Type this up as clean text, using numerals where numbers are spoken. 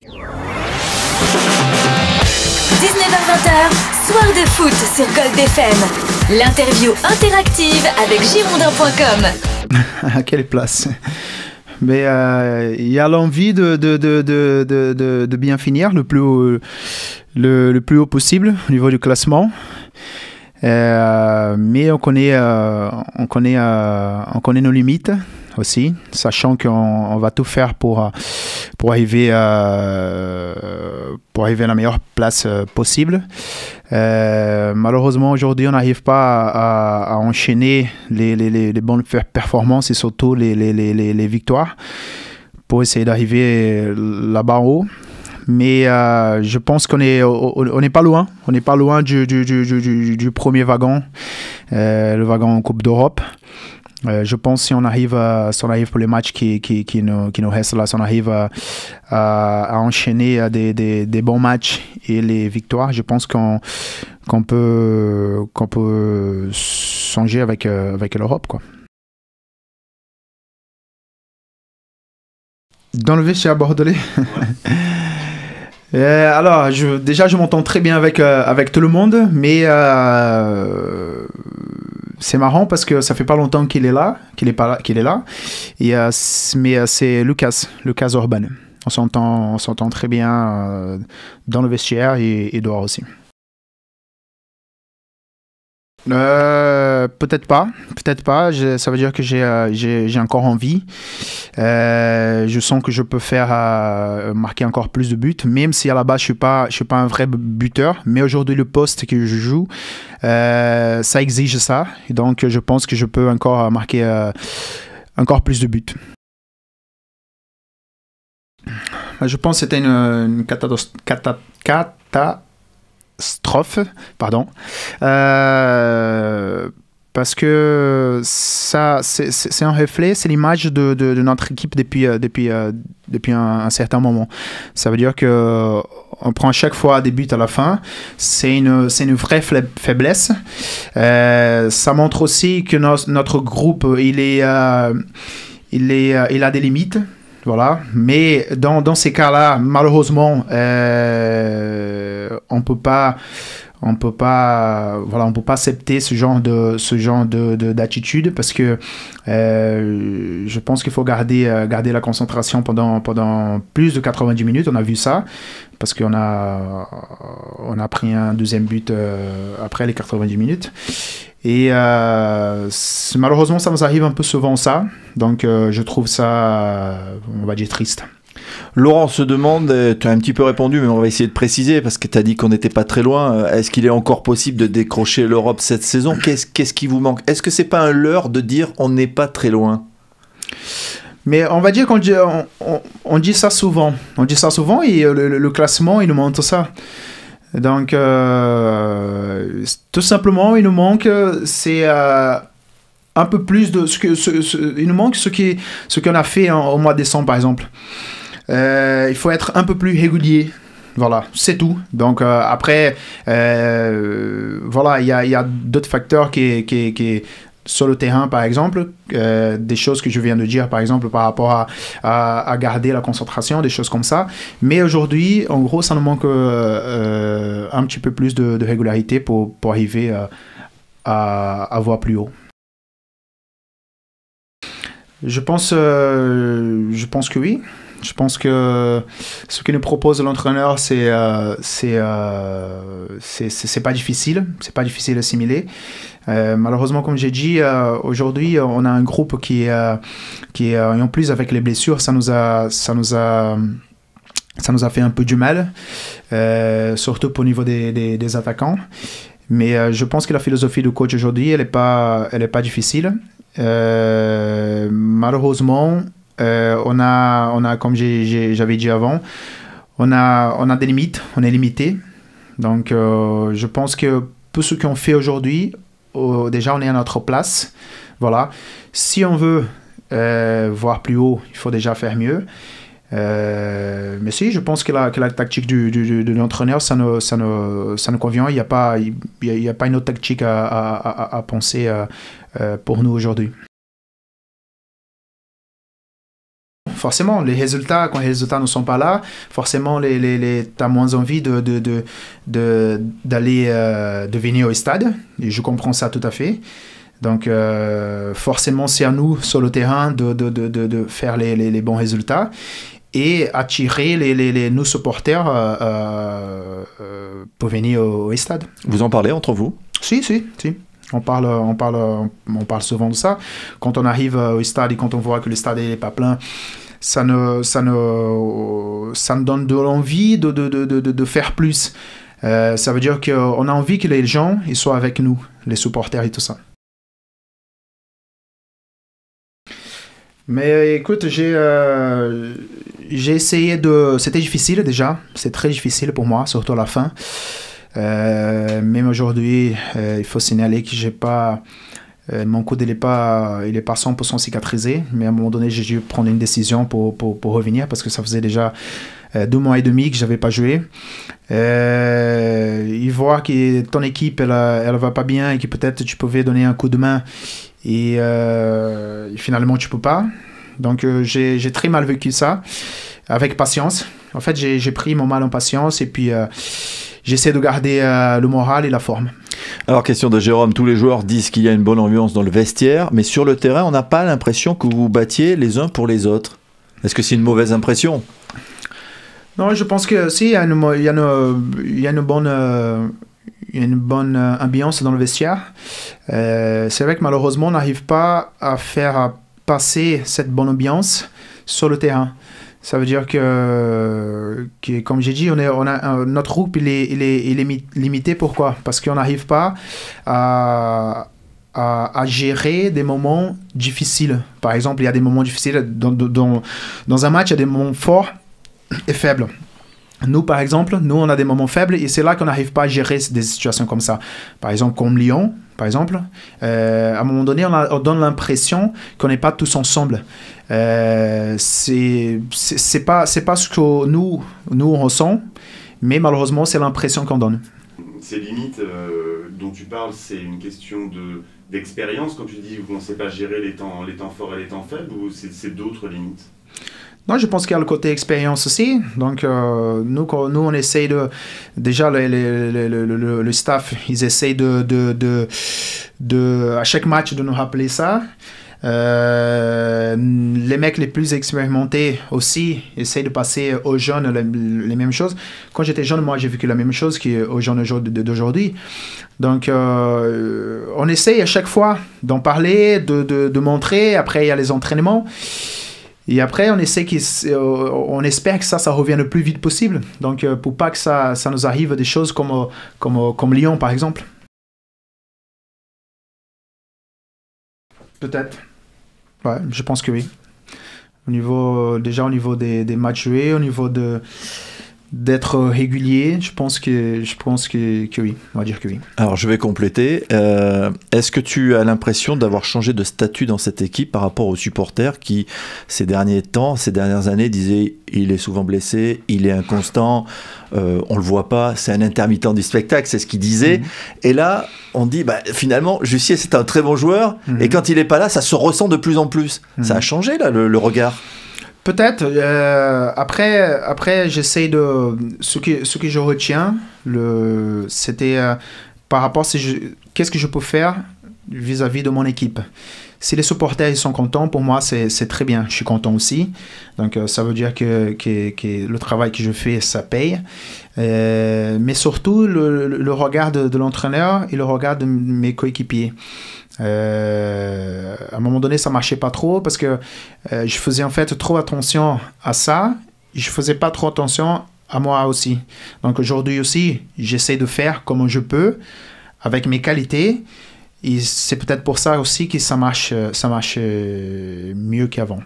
19h20, soir de foot sur Gold FM. L'interview interactive avec Girondin.com. À quelle place? Mais il y a l'envie de bien finir le plus haut possible au niveau du classement. Mais on connaît nos limites aussi, sachant qu'on va tout faire pour arriver à la meilleure place possible. Malheureusement, aujourd'hui, on n'arrive pas à enchaîner les bonnes performances et surtout les victoires pour essayer d'arriver là-bas en haut. Mais je pense qu'on n'est pas loin. On n'est pas loin du premier wagon, le wagon en Coupe d'Europe. Je pense si on arrive pour les matchs qui nous restent là, si on arrive à enchaîner des bons matchs et les victoires, je pense qu'on peut songer avec l'Europe, quoi. Dans le vestiaire bordelais. Alors, je m'entends très bien avec tout le monde, mais c'est marrant parce que ça fait pas longtemps qu'il est là. Mais c'est Lucas Orban. On s'entend très bien dans le vestiaire et dehors aussi. Peut-être pas. Ça veut dire que j'ai encore envie. Je sens que je peux marquer encore plus de buts, même si à la base je suis pas un vrai buteur. Mais aujourd'hui le poste que je joue, ça exige ça. Et donc je pense que je peux encore marquer encore plus de buts. Je pense que c'était une catastrophe, pardon, parce que ça, c'est un reflet, c'est l'image de notre équipe depuis un certain moment. Ça veut dire que on prend chaque fois des buts à la fin. C'est une vraie faiblesse. Ça montre aussi que notre groupe, il a des limites. Voilà, mais dans ces cas-là, malheureusement, on peut pas accepter ce genre d'attitude parce que je pense qu'il faut garder la concentration pendant plus de 90 minutes. On a vu ça parce qu'on a pris un deuxième but après les 90 minutes. Et malheureusement, ça nous arrive un peu souvent ça. Donc, je trouve ça, on va dire, triste. Laurent se demande, tu as un petit peu répondu, mais on va essayer de préciser parce que tu as dit qu'on n'était pas très loin. Est-ce qu'il est encore possible de décrocher l'Europe cette saison ? Qu'est-ce qui vous manque ? Est-ce que c'est pas un leurre de dire on n'est pas très loin ? Mais on va dire qu'on dit ça souvent. On dit ça souvent et le classement, il nous montre ça. Donc, tout simplement, il nous manque, c'est un peu plus de il nous manque ce qu'on a fait au mois de décembre, par exemple. Il faut être un peu plus régulier. Voilà, c'est tout. Donc, après, voilà, il y a d'autres facteurs qui sur le terrain, par exemple, des choses que je viens de dire, par exemple, par rapport à garder la concentration, des choses comme ça. Mais aujourd'hui, en gros, ça nous manque un petit peu plus de régularité pour arriver à voir plus haut. Je pense que oui. Je pense que ce que nous propose l'entraîneur, c'est pas difficile. C'est pas difficile à assimiler. Malheureusement, comme j'ai dit, aujourd'hui, on a un groupe qui est en plus avec les blessures, ça nous a fait un peu du mal, surtout au niveau des attaquants. Mais je pense que la philosophie du coach aujourd'hui, elle est pas difficile. Malheureusement, on a comme j'avais dit avant, on a des limites, on est limité. Donc, je pense que pour ce qu'on fait aujourd'hui, déjà on est à notre place. Voilà. Si on veut voir plus haut, il faut déjà faire mieux. Mais si, je pense que la tactique de l'entraîneur, ça nous convient. Il n'y a pas une autre tactique à penser pour nous aujourd'hui. forcément, les résultats, quand les résultats ne sont pas là, forcément, t'as moins envie de venir au stade. Et je comprends ça tout à fait. Donc, forcément, c'est à nous, sur le terrain, de faire les bons résultats et attirer nos supporters pour venir au stade. Vous en parlez entre vous? Si. On parle souvent de ça. Quand on arrive au stade et quand on voit que le stade n'est pas plein, ça nous donne de l'envie de faire plus. Ça veut dire qu'on a envie que les gens ils soient avec nous, les supporters et tout ça. Mais écoute, j'ai essayé de... C'était difficile déjà, c'est très difficile pour moi, surtout à la fin. Même aujourd'hui, il faut signaler que j'ai pas... mon coude, il n'est pas 100% cicatrisé, mais à un moment donné, j'ai dû prendre une décision pour revenir parce que ça faisait déjà 2 mois et demi que je n'avais pas joué. Ils voient que ton équipe, elle va pas bien et que peut-être tu pouvais donner un coup de main et finalement, tu peux pas. Donc, j'ai très mal vécu ça, avec patience. En fait, j'ai pris mon mal en patience et puis j'essaie de garder le moral et la forme. Alors, question de Jérôme, tous les joueurs disent qu'il y a une bonne ambiance dans le vestiaire, mais sur le terrain, on n'a pas l'impression que vous vous battiez les uns pour les autres. Est-ce que c'est une mauvaise impression? Non, je pense que si, il y a une bonne ambiance dans le vestiaire. C'est vrai que malheureusement, on n'arrive pas à faire passer cette bonne ambiance sur le terrain. Ça veut dire que comme j'ai dit, notre groupe il est limité. Pourquoi? Parce qu'on n'arrive pas à gérer des moments difficiles. Par exemple, il y a des moments difficiles dans un match, il y a des moments forts et faibles. Nous, par exemple, on a des moments faibles et c'est là qu'on n'arrive pas à gérer des situations comme ça. Par exemple, comme Lyon, par exemple, à un moment donné, on donne l'impression qu'on n'est pas tous ensemble. C'est pas ce que nous on ressent, mais malheureusement, c'est l'impression qu'on donne. Ces limites dont tu parles, c'est une question d'expérience quand tu dis qu'on ne sait pas gérer les temps forts et les temps faibles, ou c'est d'autres limites? Non, je pense qu'il y a le côté expérience aussi. Donc, nous, on essaye de... Déjà, le staff, ils essayent à chaque match de nous rappeler ça. Les mecs les plus expérimentés aussi essayent de passer aux jeunes les mêmes choses. Quand j'étais jeune, moi, j'ai vécu la même chose qu'aux jeunes d'aujourd'hui. Donc, on essaye à chaque fois d'en parler, de montrer. Après, il y a les entraînements. Et après, on espère que ça revienne le plus vite possible. Donc, pour pas que ça nous arrive des choses comme Lyon, par exemple. Peut-être. Ouais, je pense que oui. Au niveau des matchs joués, au niveau d'être régulier, je pense que oui, on va dire que oui. Alors je vais compléter. Est-ce que tu as l'impression d'avoir changé de statut dans cette équipe par rapport aux supporters qui, ces dernières années, disaient il est souvent blessé, il est inconstant, on le voit pas, c'est un intermittent du spectacle, c'est ce qu'ils disaient. Et là, on dit finalement, Jussier c'est un très bon joueur, et quand il est pas là, ça se ressent de plus en plus. Ça a changé là le regard. Peut-être. Après, j'essaie de... Ce que je retiens, c'était par rapport à qu'est-ce que je peux faire vis-à-vis de mon équipe. Si les supporters ils sont contents, pour moi, c'est très bien. Je suis content aussi. Donc, ça veut dire que le travail que je fais, ça paye. Mais surtout, le regard de l'entraîneur et le regard de mes coéquipiers. À un moment donné, ça marchait pas trop parce que je faisais en fait trop attention à ça. Je faisais pas trop attention à moi aussi. Donc aujourd'hui aussi, j'essaie de faire comme je peux avec mes qualités. Et c'est peut-être pour ça aussi que ça marche mieux qu'avant.